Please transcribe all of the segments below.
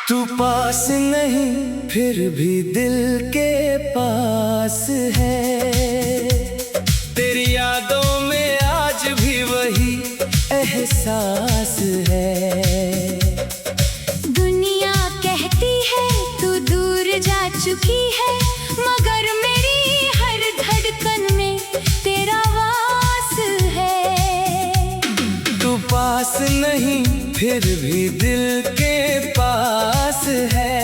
तू पास नहीं फिर भी दिल के पास है। तेरी यादों में आज भी वही एहसास है। दुनिया कहती है तू दूर जा चुकी है, मगर मेरी हर धड़कन में तेरा वास है। तू पास नहीं फिर भी दिल के पास है।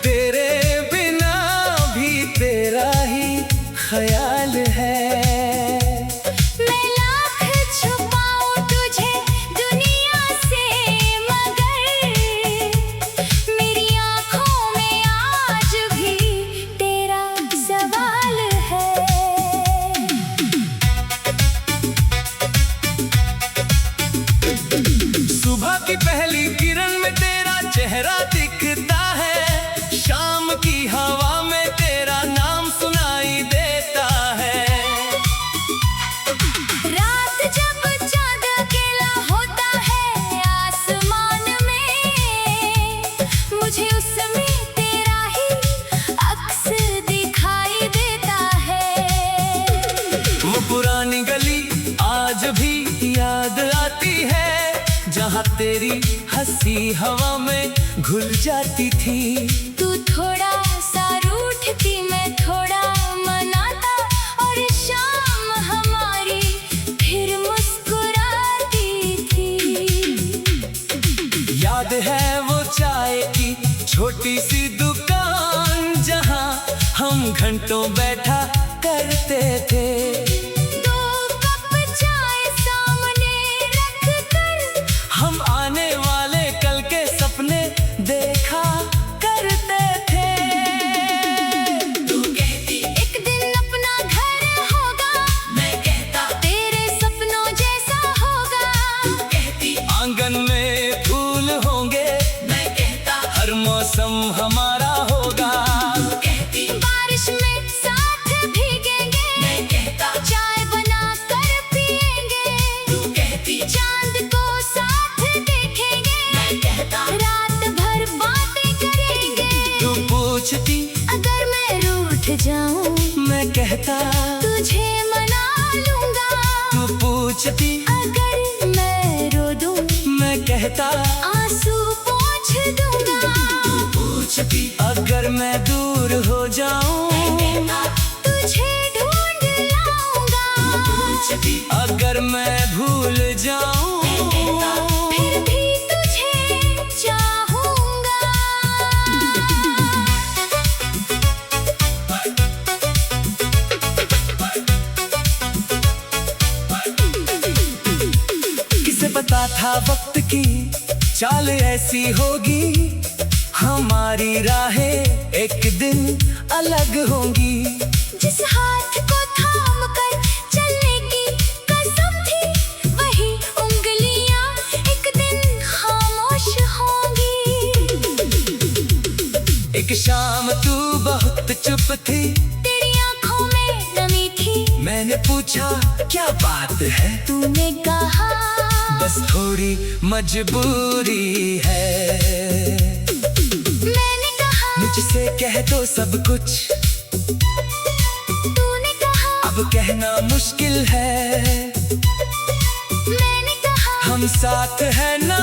तेरे बिना भी तेरा ही ख्याल है। मैं लाख छुपाऊं तुझे दुनिया से, मगर मेरी आँखों में आज भी तेरा सवाल है। सुबह की पहली किरण में तेरा चेहरा दिखता है। शाम की हवा में तेरा नाम सुनाई देता है। रात जब चाँद अकेला होता है आसमान में, मुझे उसमें तेरा ही अक्स दिखाई देता है। वो पुरानी गली आज भी याद आती है, जहाँ तेरी हंसी हवा में घुल जाती थी। तू थोड़ा सा रूठती, मैं थोड़ा मनाता, और शाम हमारी फिर मुस्कुराती थी। याद है वो चाय की छोटी सी दुकान, जहाँ हम घंटों बैठा करते थे। दो कप चाय सामने रख कर हम आने वाले कल के सपने देखा करते थे। तू कहती एक दिन अपना घर होगा, मैं कहता तेरे सपनों जैसा होगा। तू कहती आंगन में फूल होंगे, मैं कहता हर मौसम हमारा होगा। तू कहती बारिश में साथ भीगेंगे, मैं कहता चाय बना कर पिएंगे। तू कहती चांद को साथ देखेंगे, मैं कहता रात भर बातें करेंगे। तू पूछती अगर मैं रूठ जाऊं, मैं कहता तुझे मना लूंगा। तू पूछती अगर मैं रो दूं, मैं कहता आंसू पोंछ दूंगा। पूछती अगर मैं दूर हो जाऊं, तुझे ढूंढ लाऊंगा। अगर मैं भूल जाऊं, फिर भी तुझे चाहूंगा। किसे पता था वक्त की चाल ऐसी होगी, हमारी राहें एक दिन अलग होंगी। जिस हाथ को थाम कर चलने की कसम थी, वही उंगलियां एक दिन खामोश होंगी। एक शाम तू बहुत चुप थी, तेरी आंखों में नमी थी। मैंने पूछा क्या बात है, तूने कहा बस थोड़ी मजबूरी है। मैंने कहा मुझसे कह दो सब कुछ, तूने कहा अब कहना मुश्किल है। मैंने कहा हम साथ है ना,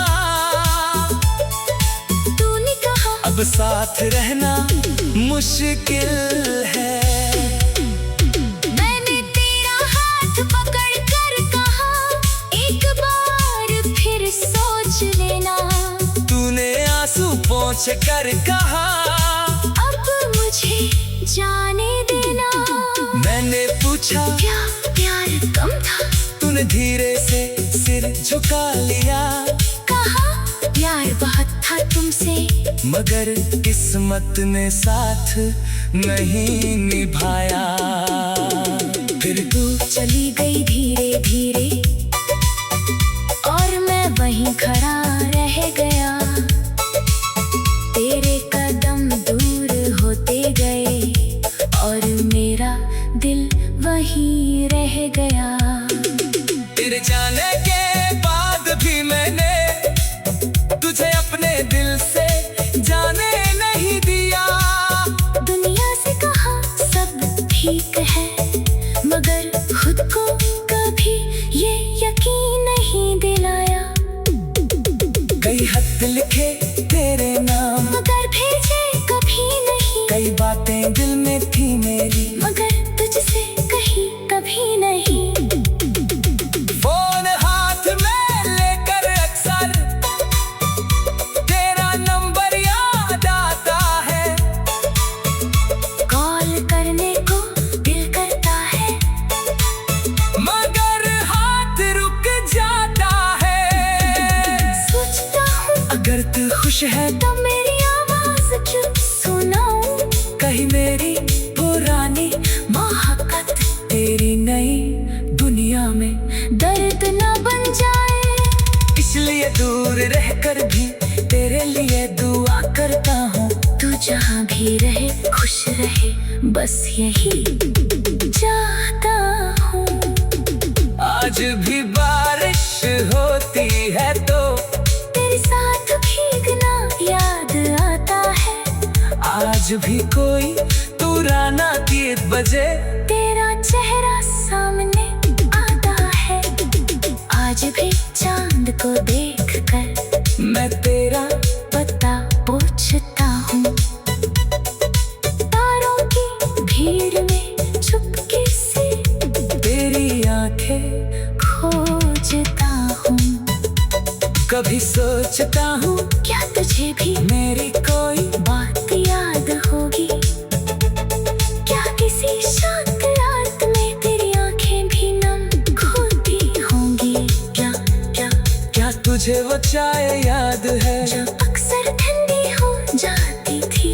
तूने कहा अब साथ रहना मुश्किल है। मैंने तेरा हाथ पकड़ कर कहा, एक बार फिर सोच लेना। तूने आंसू पोंछ कर कहा, अब मुझे जाने देना। मैंने पूछा क्या प्यार कम था, तूने धीरे से सिर झुका लिया। कहा प्यार बहुत था तुमसे, मगर किस्मत ने साथ नहीं निभाया। फिर तू चली गई धीरे धीरे और मैं वहीं खड़ा रह गया। तेरे कदम दूर होते गए और मेरा दिल वहीं रह गया। तेरे जाने के बाद भी मैंने तुझे अपने दिल से जाने नहीं दिया। दुनिया से कहा सब ठीक है, मगर खुद को कभी ये यकीन नहीं दिलाया। कई खत लिखे तेरे नाम, मगर भेजे कभी नहीं। कई बातें दिल में थी मेरी, मगर तुझसे कही कभी नहीं। फोन हाथ में लेकर अक्सर तेरा नंबर याद आता है। कॉल करने को दिल करता है, मगर हाथ रुक जाता है। सोचता हूँ अगर तू खुश है तो मेरी आवाज क्यों सुनाऊं। कहीं मेरी पुरानी मोहब्बत तेरी नई दुनिया में दर्द न बन जाए। इसलिए दूर रहकर भी तेरे लिए दुआ करता हूँ। तू जहाँ भी रहे खुश रहे, बस यही चाहता हूँ। आज भी बारिश होती है तो तेरे साथ भीगना याद आता है। आज भी कोई पुराना 3 बजे तेरा चेहरा सामने आता है। आज भी चांद को देखकर मैं तेरा पता पूछता हूँ। तारों की भीड़ में चुपके से तेरी आंखें खोजता हूँ। कभी सोचता हूँ क्या तुझे भी मेरी कोई बात याद होगी। क्या किसी शांत रात में तेरी आंखें भी नम होती होंगी। क्या क्या क्या तुझे वो चाय याद है जो अक्सर ठंडी हो जाती थी।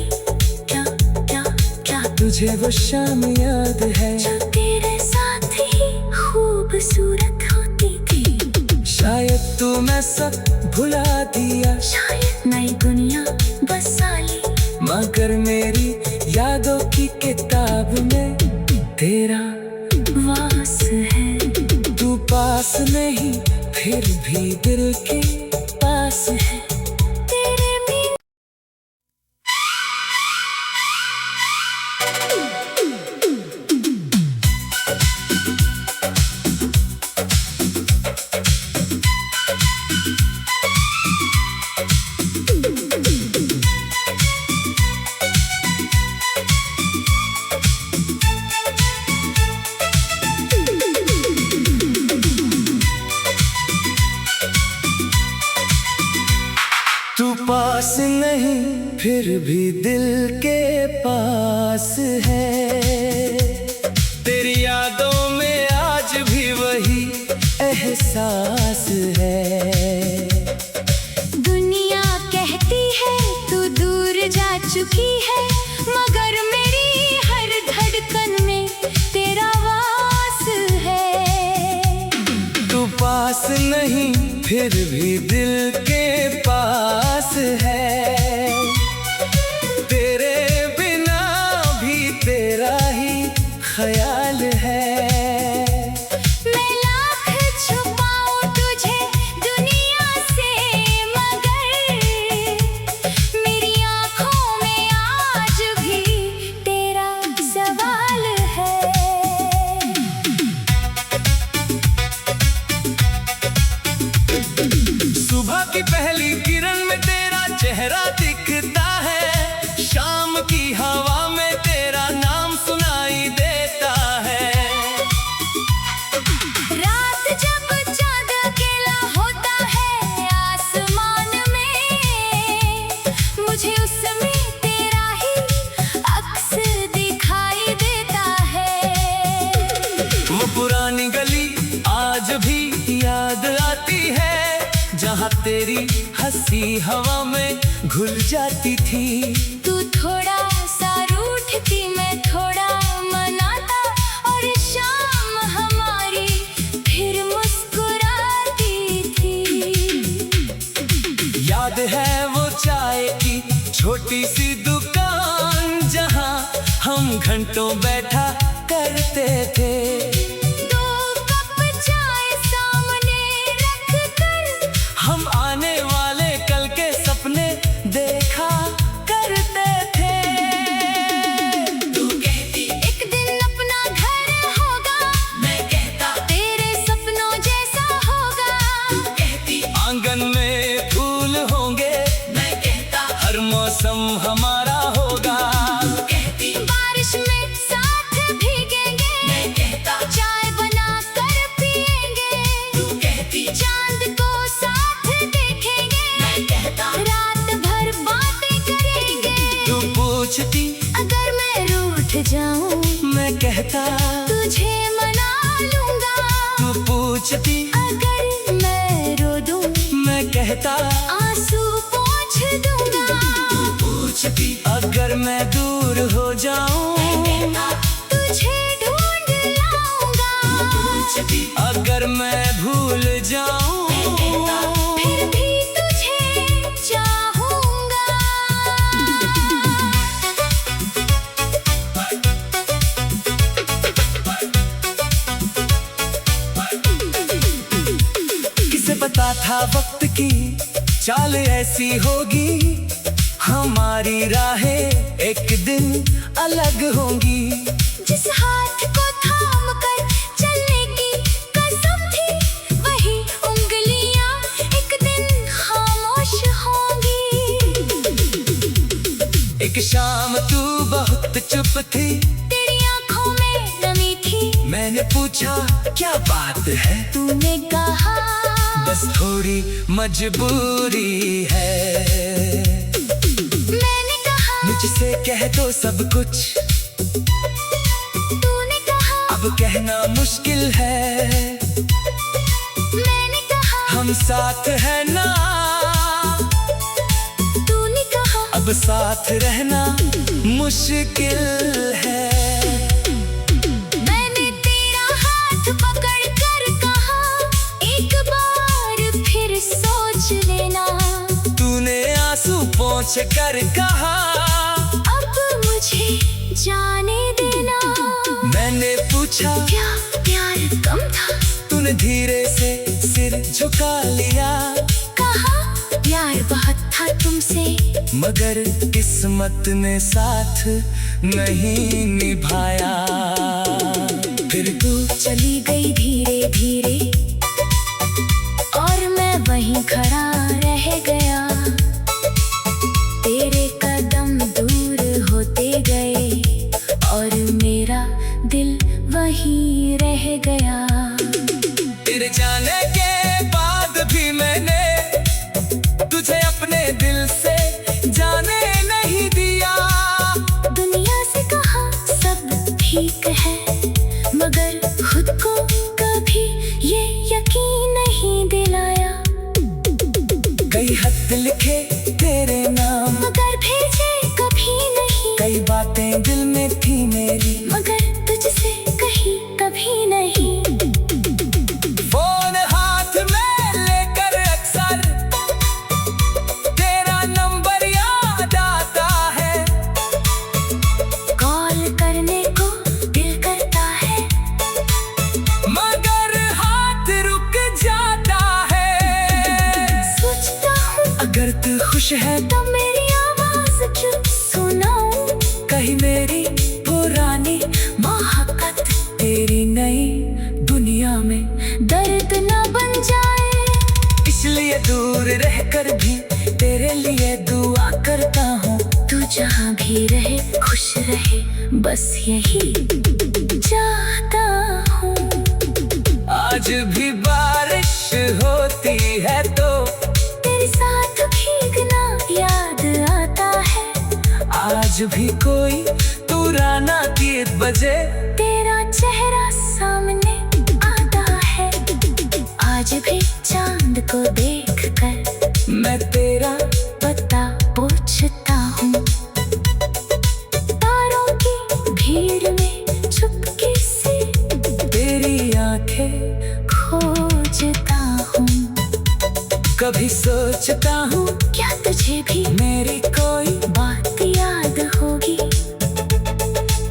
क्या क्या क्या तुझे वो शाम याद है जो तेरे साथ ही खूबसूरत होती थी। शायद तू मैं सब भुला दिया, शायद नई दुनिया बसा ली, मगर मेरी यादों की किताब में तेरा वास है। तू पास नहीं फिर भी दिल के पास है। तेरे बिन तू पास नहीं फिर भी दिल के पास है। तेरी यादों में आज भी वही एहसास है। दुनिया कहती है तू दूर जा चुकी है, मगर मेरी हर धड़कन में तेरा वास है। तू पास नहीं फिर भी दिल के पास है। तेरे बिना भी तेरा ही ख्याल है। मैं लाख छुपाऊं तुझे दुनिया से, मगर मेरी आँखों में आज भी तेरा सवाल है। सुबह की पहली किरण में तेरा चेहरा दिखता है। शाम की हवा में तेरा नाम सुनाई देता है। रात जब चाँद अकेला होता है आसमान में, मुझे उसमें तेरा ही अक्स दिखाई देता है। वो पुरानी गली आज भी याद आती है, जहाँ तेरी हंसी हवा में घुल जाती थी। तू थोड़ा सा रूठती, मैं थोड़ा मनाता, और शाम हमारी फिर मुस्कुराती थी। याद है वो चाय की छोटी सी दुकान, जहाँ हम घंटों बैठा करते थे। दो कप चाय सामने रख कर हम आने वाले कल के सपने देखा करते थे। तू कहती एक दिन अपना घर होगा, मैं कहता तेरे सपनों जैसा होगा। तू कहती आंगन में फूल होंगे, मैं कहता हर मौसम हमारा होगा। तू कहती बारिश में साथ भीगेंगे, मैं कहता चाय बना कर पिएंगे। तू कहती चांद को साथ देखेंगे, मैं कहता रात भर बातें करेंगे। तू पूछती अगर मैं रूठ जाऊं, मैं कहता तुझे मना लूंगा। तू पूछती अगर मैं रो दूं, मैं कहता आंसू पोंछ दूंगा। तू पूछती अगर मैं दूर हो जाऊं, तुझे ढूंढ लाऊंगा। अगर मैं भूल जाऊं, फिर भी तुझे चाहूंगा। किसे पता था वक्त की चाल ऐसी होगी, हमारी राहें एक दिन अलग होंगी। जिस हाथ को थाम कर चलने की कसम थी, वही उंगलियां एक दिन खामोश होंगी। एक शाम तू बहुत चुप थी, तेरी आंखों में नमी थी, मैंने पूछा क्या बात है। तूने कहा बस थोड़ी मजबूरी है। मैंने कहा मुझसे कह दो सब कुछ, तूने कहा अब कहना मुश्किल है। मैंने कहा हम साथ है ना, तूने कहा अब साथ रहना मुश्किल है। मैंने तेरा हाथ पकड़ कर कहा, एक बार फिर सोच लेना। तूने आंसू पोंछ कर कहा अब मुझे जाने देना। मैंने पूछा क्या प्यार कम था, तूने धीरे से सिर झुका लिया। कहा प्यार बहुत था तुमसे, मगर किस्मत ने साथ नहीं निभाया। फिर तू चली गई धीरे धीरे, और मैं वहीं खड़ा रह गया। तेरे कदम दूर होते गए, और मेरा दिल वहीं रह गया। तेरे जाने के बाद भी मैंने तुझे अपने दिल से जाने नहीं दिया। दुनिया से कहा सब ठीक है, मगर खुद को कभी ये यकीन नहीं दिलाया। कई खत लिखे तेरे नाम, मगर भेजे कभी नहीं। कई बातें दिल में थी मेरी, मगर तुझसे कही कभी नहीं। फोन हाथ में लेकर अक्सर तेरा नंबर याद आता है। कॉल करने को दिल करता है, मगर हाथ रुक जाता है। सोचता हूँ अगर तू खुश है तो मेरी आवाज क्यों सुनाऊं। कहीं मेरी पुरानी मोहब्बत तेरी नई दुनिया में दर्द न बन जाए। इसलिए दूर रहकर भी तेरे लिए दुआ करता हूँ। तू जहाँ भी रहे खुश रहे, बस यही चाहता हूँ। आज भी बारिश होती है तो तेरे साथ भीगना याद आता है। आज भी कोई पुराना गीत बजे, तेरा चेहरा सामने आता है। आज भी चांद को देखकर मैं तेरा पता पूछता हूँ, तारों की भीड़ में चुपके से तेरी आंखें खोजता हूँ। कभी सोचता हूँ क्या तुझे भी मेरी कोई बात याद होगी?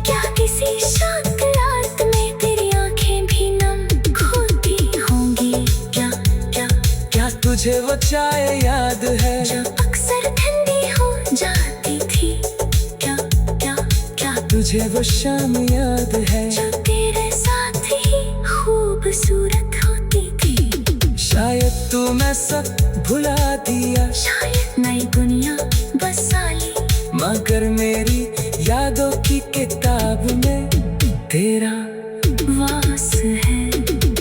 क्या किसी शांत रात में तेरी आंखें भी नम खोती होंगी? क्या क्या क्या तुझे वो चाय याद है जो अक्सर ठंडी हो जाती थी? क्या क्या क्या तुझे वो शाम याद है जो तेरे साथ ही खूबसूरत होती थी? शायद तू मैं सब भुला दिया, शायद नई दुनिया बसा ली, मगर मेरी यादों की किताब में तेरा वास है।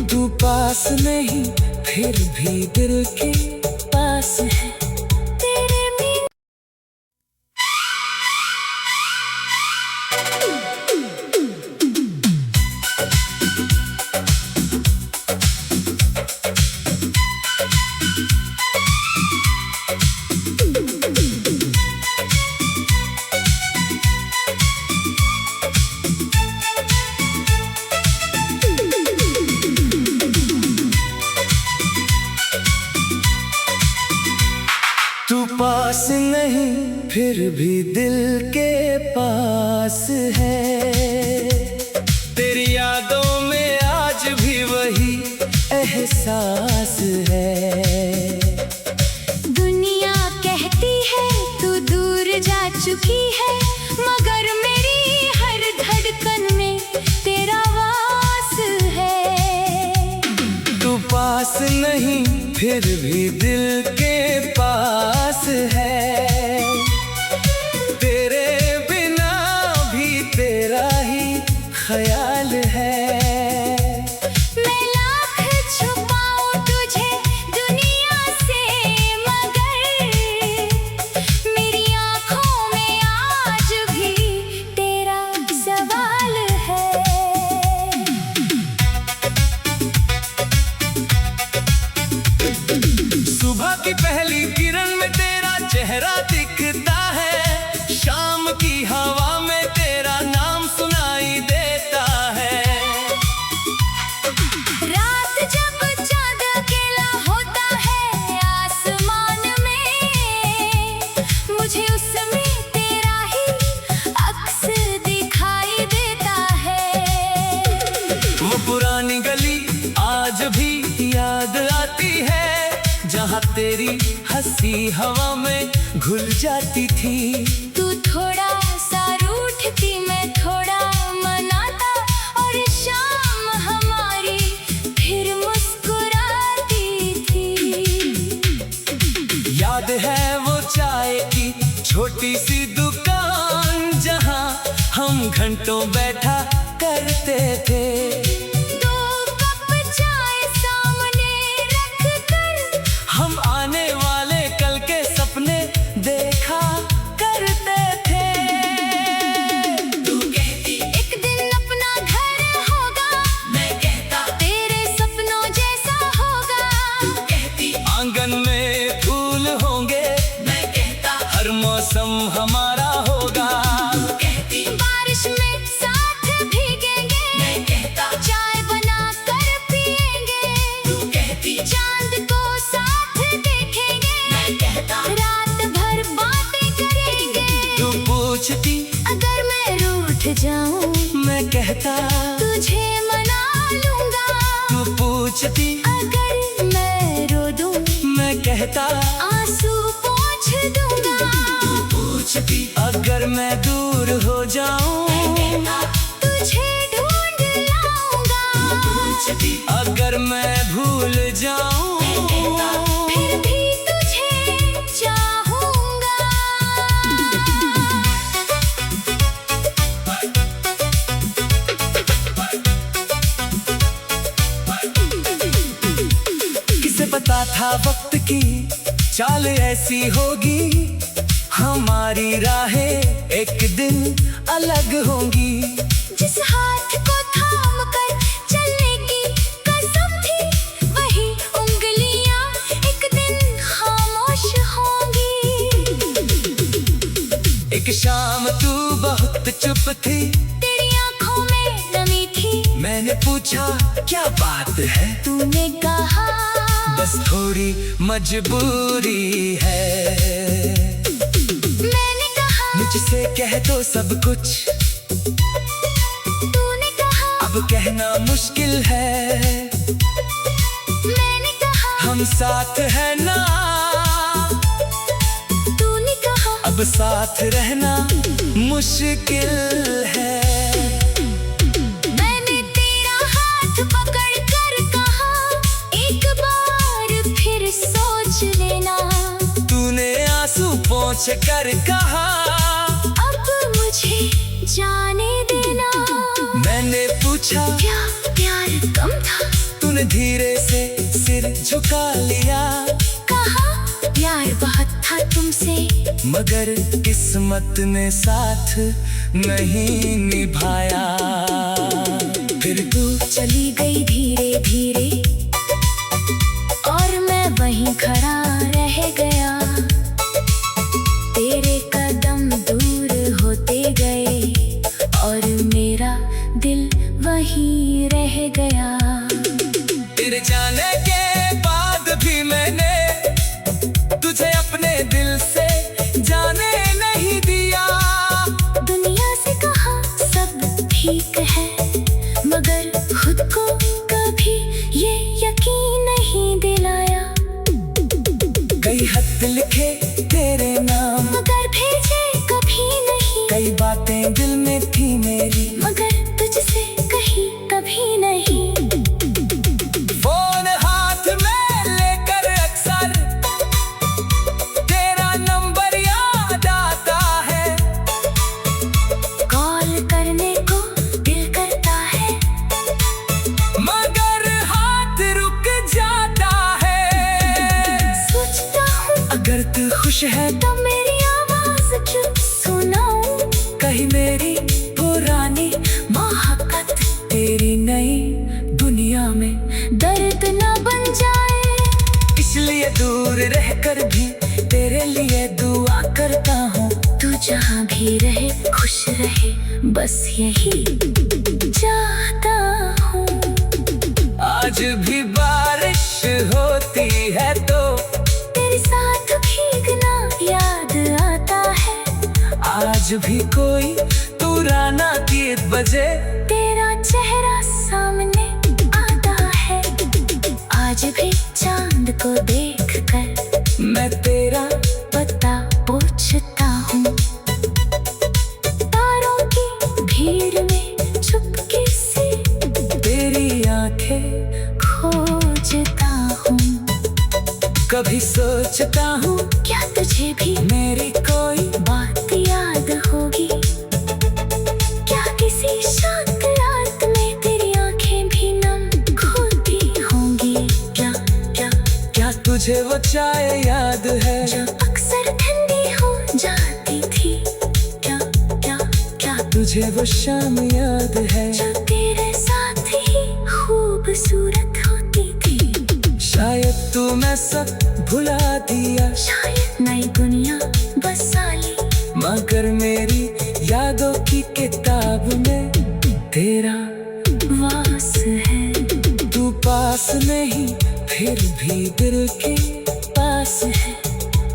तू पास नहीं फिर भी दिल के पास है तेरे बिन। तू पास नहीं फिर भी दिल के पास है। तेरी यादों में आज भी वही एहसास है। दुनिया कहती है तू दूर जा चुकी है, मगर मेरी हर धड़कन में तेरा वास है। तू पास नहीं फिर भी दिल के पास है। तेरे बिना भी तेरा ही ख्याल है। मैं लाख छुपाऊं तुझे दुनिया से, मगर मेरी आँखों में आज भी तेरा सवाल है। सुबह की पहली किरण में तेरा चेहरा दिखता है, शाम की हवा में तेरा नाम सुनाई देता है। रात जब चाँद अकेला होता है आसमान में, मुझे उसमें तेरा ही अक्स दिखाई देता है। वो पुरानी गली आज भी याद आती है, जहाँ तेरी हंसी हवा में घुल जाती थी। तू थोड़ा सा रूठती, मैं थोड़ा मनाता, और शाम हमारी फिर मुस्कुराती थी। याद है वो चाय की छोटी सी दुकान, जहाँ हम घंटों बैठा करते थे। दो कप चाय सामने रख कर हम आने वाले कल के सपने देखा करते थे। तू कहती एक दिन अपना घर होगा, मैं कहता तेरे सपनों जैसा होगा। कहती आंगन में फूल होंगे, मैं कहता हर मौसम हमारा होगा। कहती बारिश में साथ भीगेंगे, मैं कहता चाय बना कर पिएंगे। तू कहती चांद को साथ देखेंगे, मैं कहता रात भर बातें करेंगे। तू पूछती अगर मैं रूठ जाऊं, मैं कहता तुझे मना लूंगा। तू पूछती अगर मैं रो दूं, मैं कहता आंसू पोंछ दूंगा। पूछती अगर मैं दूर हो जाऊं, तुझे ढूंढ लाऊंगा। पूछती अगर मैं भूल जाऊं, फिर भी तुझे चाहूंगा। किसे पता था वक्त की चाल ऐसी होगी, हमारी राहें एक दिन अलग होंगी। जिस हाथ को थाम कर चलने की कसम थी, वही उंगलियां एक दिन खामोश एक शाम तू बहुत चुप थी, तेरी आंखों में नमी थी। मैंने पूछा क्या बात है, तूने कहा बस थोड़ी मजबूरी है। मैंने कहा मुझसे कह दो सब कुछ, तूने कहा अब कहना मुश्किल है। मैंने कहा हम साथ है ना, तूने कहा अब साथ रहना मुश्किल है। मैंने तेरा हाथ पकड़ कर कहा एक बार फिर सोच लेना। तूने आंसू पोंछ कर कहा अब मुझे जाने देना। मैंने पूछा क्या प्यार कम था, तूने धीरे से सिर झुका लिया। कहा प्यार बहुत था तुमसे, मगर किस्मत ने साथ नहीं निभाया। फिर तू चली गई धीरे धीरे और मैं वहीं खड़ा रह गया। तेरे कदम दूर होते गए और मेरा दिल वहीं रह गया। तेरे जाने के बाद भी मैंने तुझे अपने दिल से जाने नहीं दिया। दुनिया से कहा सब ठीक है, मगर खुद को कभी ये यकीन नहीं दिलाया। कई खत लिखे तेरे नाम, मगर भेजे कभी नहीं। कई बातें दिल में थी मेरी, मगर तुझसे कही कभी नहीं। फोन हाथ में लेकर अक्सर तेरा नंबर याद आता है। कॉल करने को दिल करता है, मगर हाथ रुक जाता है। सोचता हूँ अगर तू खुश है तो मेरी आवाज क्यों सुनाऊं। कहीं मेरी पुरानी मोहब्बत तेरी नई दुनिया में दर्द न बन जाए। इसलिए दूर रहकर भी तेरे लिए दुआ करता हूँ। तू जहाँ भी रहे खुश रहे, बस यही चाहता हूँ। आज भी बारिश होती है तो तेरे साथ भीगना याद आता है। आज भी कोई पुराना गीत बजे, तेरा चेहरा सामने आता है। आज भी चांद को देखकर मैं तेरा पता पूछता हूँ। तारों की भीड़ में चुपके से तेरी आंखें खोजता हूँ। कभी सोचता हूँ क्या तुझे भी मेरी कोई बात याद होगी। क्या किसी शांत रात में तेरी आंखें भी नम खोती होंगी। क्या क्या क्या तुझे वो चाय याद है जो अक्सर ठंडी हो जाती थी। क्या क्या क्या तुझे वो शाम याद है जो तेरे साथ ही खूबसूरत होती थी। शायद तू मैं सब भुला दिया, शायद नई दुनिया बसा ली, मगर मेरी यादों की किताब में तेरा वास है। तू पास नहीं फिर भी दिल के पास है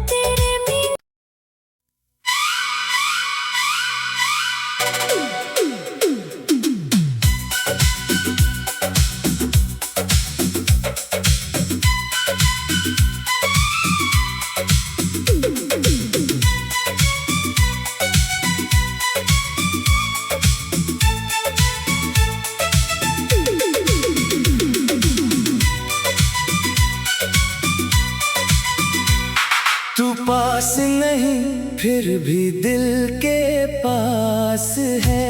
तेरे बिन। तू पास नहीं फिर भी दिल के पास है।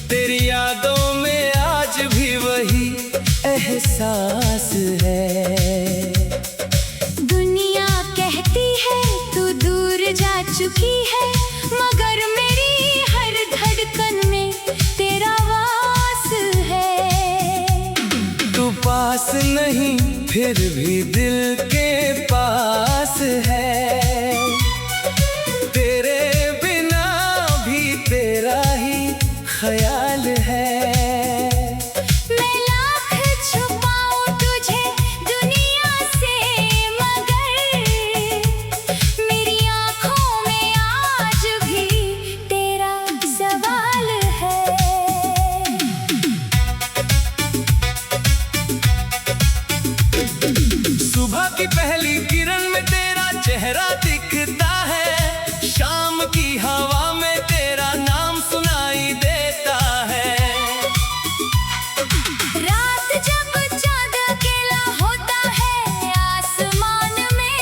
तेरी यादों में आज भी वही एहसास है। दुनिया कहती है तू दूर जा चुकी है, मगर मेरी हर धड़कन में तेरा वास है। तू पास नहीं फिर भी दिल के पास है। तेरे बिना भी तेरा ही ख्याल है। मैं लाख छुपाऊं तुझे दुनिया से, मगर मेरी आँखों में आज भी तेरा सवाल है। सुबह की पहली किरण में तेरा चेहरा दिखता है, शाम की हवा में तेरा नाम सुनाई देता है। रात जब चाँद अकेला होता है आसमान में,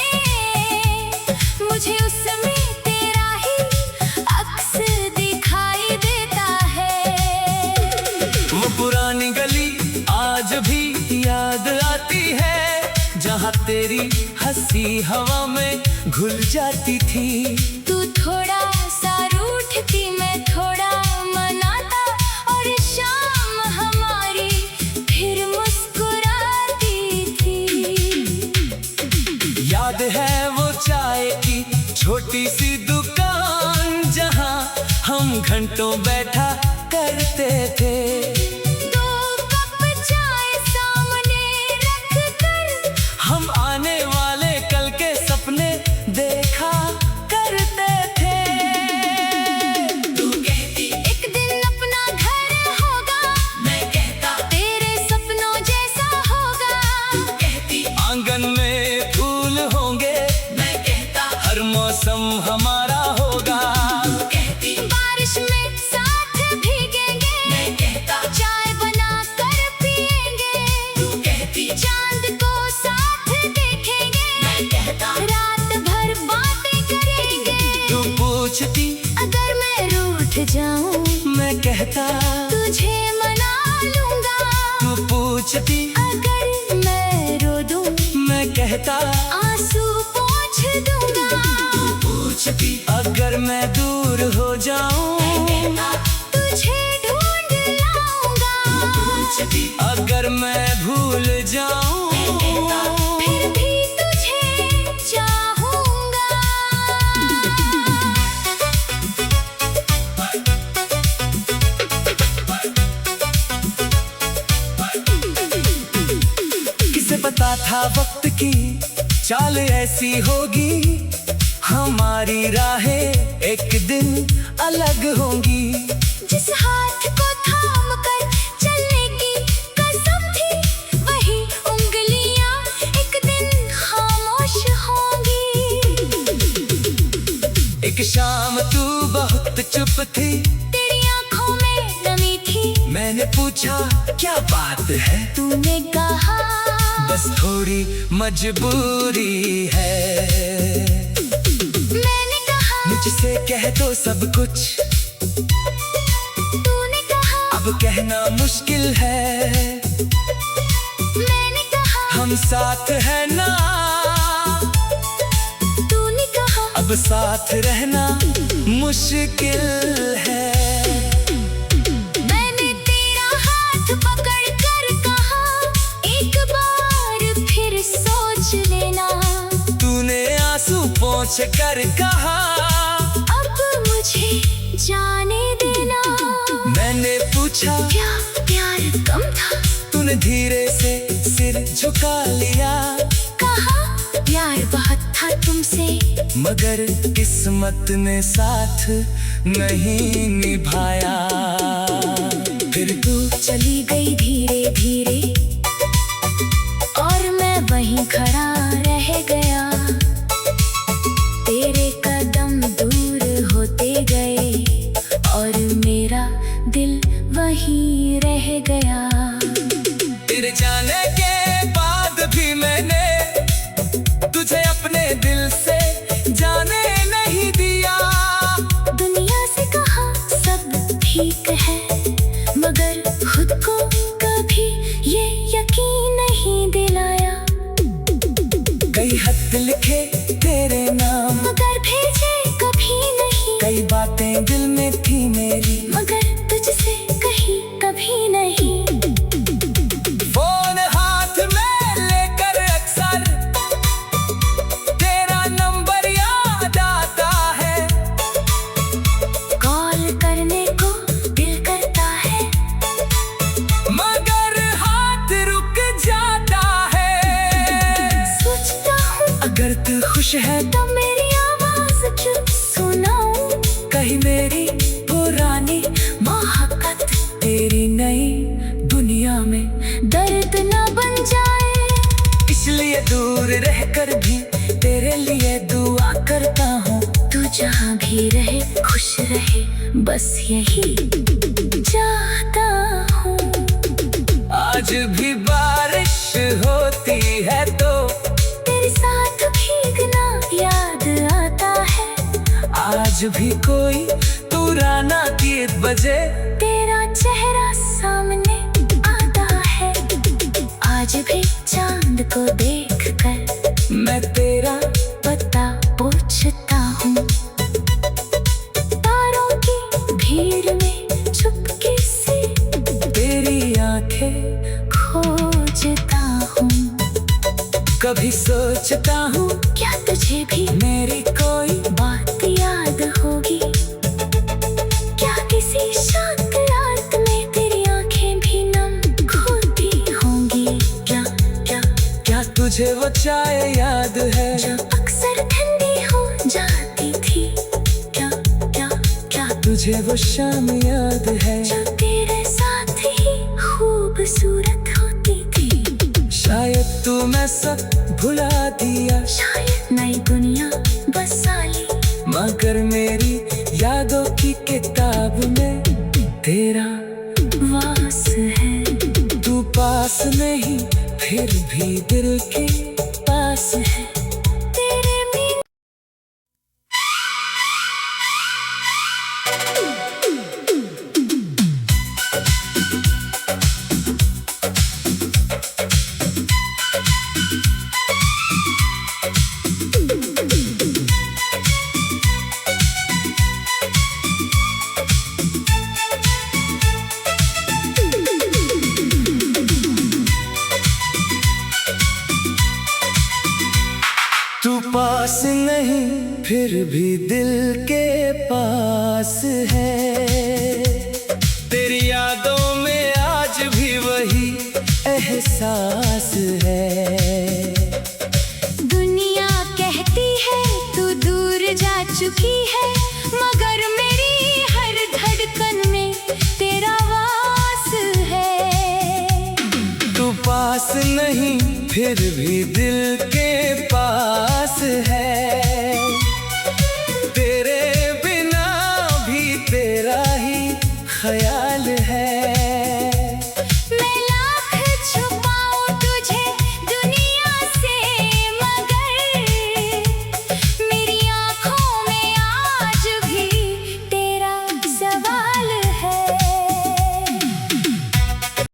मुझे उसमें तेरा ही अक्स दिखाई देता है। वो पुरानी गली आज भी याद आती है, जहाँ तेरी हंसी हवा में घुल जाती थी। तू थोड़ा सा रूठती, मैं थोड़ा मनाता, और शाम हमारी फिर मुस्कुराती थी। याद है वो चाय की छोटी सी दुकान, जहाँ हम घंटों बैठा करते थे। दो कप चाय सामने रख कर हम आने वाले कल के सपने देखा करते थे। तू कहती एक दिन अपना घर होगा, मैं कहता तेरे सपनों जैसा होगा। कहती आंगन में फूल होंगे, मैं कहता हर मौसम हमारा होगा। कहती बारिश में साथ भीगेंगे, मैं कहता चाय बना कर पिएंगे। तू कहती चांद को साथ देखेंगे, मैं कहता रात भर बातें करेंगे। तू पूछती अगर मैं रूठ जाऊं, मैं कहता तुझे मना लूंगा। तू पूछती अगर मैं रो दूं, मैं कहता आंसू पोंछ दूंगा। पूछती अगर मैं दूर हो जाऊं, तुझे ढूंढ लाऊंगा। पूछती अगर मैं भूल जाऊं, फिर भी तुझे चाहूंगा। किसे पता था वक्त की चाल ऐसी होगी, हमारी राहें एक दिन अलग होंगी। जिस हाथ को थाम कर चलने की कसम थी, वही उंगलियां एक दिन खामोश होंगी। एक शाम तू बहुत चुप थी, तेरी आंखों में नमी थी। मैंने पूछा क्या बात है, तूने कहा बस थोड़ी मजबूरी है। मैंने कहा मुझसे कह दो सब कुछ, तूने कहा अब कहना मुश्किल है। मैंने कहा हम साथ है ना, तूने कहा अब साथ रहना मुश्किल है। मैंने तेरा हाथ पकड़ कर कहा, एक बार फिर सोच लेना। तूने आंसू पोंछ कर कहा अब मुझे जाने देना। मैंने पूछा क्या प्यार कम था, तूने धीरे से सिर झुका लिया। कहा प्यार बहुत था तुमसे, मगर किस्मत ने साथ नहीं निभाया। फिर तू चली गई धीरे धीरे, और मैं वहीं खड़ा रह गया। तेरे कदम दूर होते गए, और मेरा दिल वहीं रह गया। तेरे जाने के बाद भी मैंने तुझे अपने दिल से जाने नहीं दिया। दुनिया से कहा सब ठीक है, मगर खुद को कभी ये यकीन नहीं दिलाया। कई खत लिखे तेरे नाम, मगर भेजे कभी नहीं। कई बातें दिल में थी मेरी, मगर तुझसे कही कभी नहीं। फोन हाथ में लेकर अक्सर तेरा नंबर याद आता है। खुश है तो मेरी आवाज चुप सुनाऊं, कहीं मेरी पुरानी मोहब्बत तेरी नई दुनिया में दर्द न बन जाए। इसलिए दूर रहकर भी तेरे लिए दुआ करता हूँ। तू जहाँ भी रहे खुश रहे, बस यही चाहता हूँ। आज भी बारिश होती है तो तेरे साथ भीगना याद आता है। आज भी कोई पुराना गीत बजे, तेरा चेहरा सामने आता है। आज भी चांद को देख कर मैं तेरा पता पूछता हूँ। तारों की भीड़ में चुपके से तेरी आंखें खोजता हूँ। कभी सोचता हूँ क्या तुझे भी मेरी कोई बात याद होगी? क्या किसी शांत रात में तेरी आंखें भी नम होती होंगी? क्या क्या क्या तुझे वो चाय याद है जो अक्सर ठंडी हो जाती थी? क्या क्या क्या तुझे वो शाम याद है जो तेरे साथ ही खूबसूरत होती थी? शायद तू मैं सब भुला दिया, शायद नई दुनिया बसा ली, मगर मेरी यादों की किताब में तेरा वास है। तू पास नहीं फिर भी दिल के पास है। तेरे बिन तू पास नहीं फिर भी दिल के पास है। तेरी यादों में आज भी वही एहसास है। दुनिया कहती है तू दूर जा चुकी है, मगर मेरी हर धड़कन में तेरा वास है। तू पास नहीं फिर भी दिल के पास है। तेरे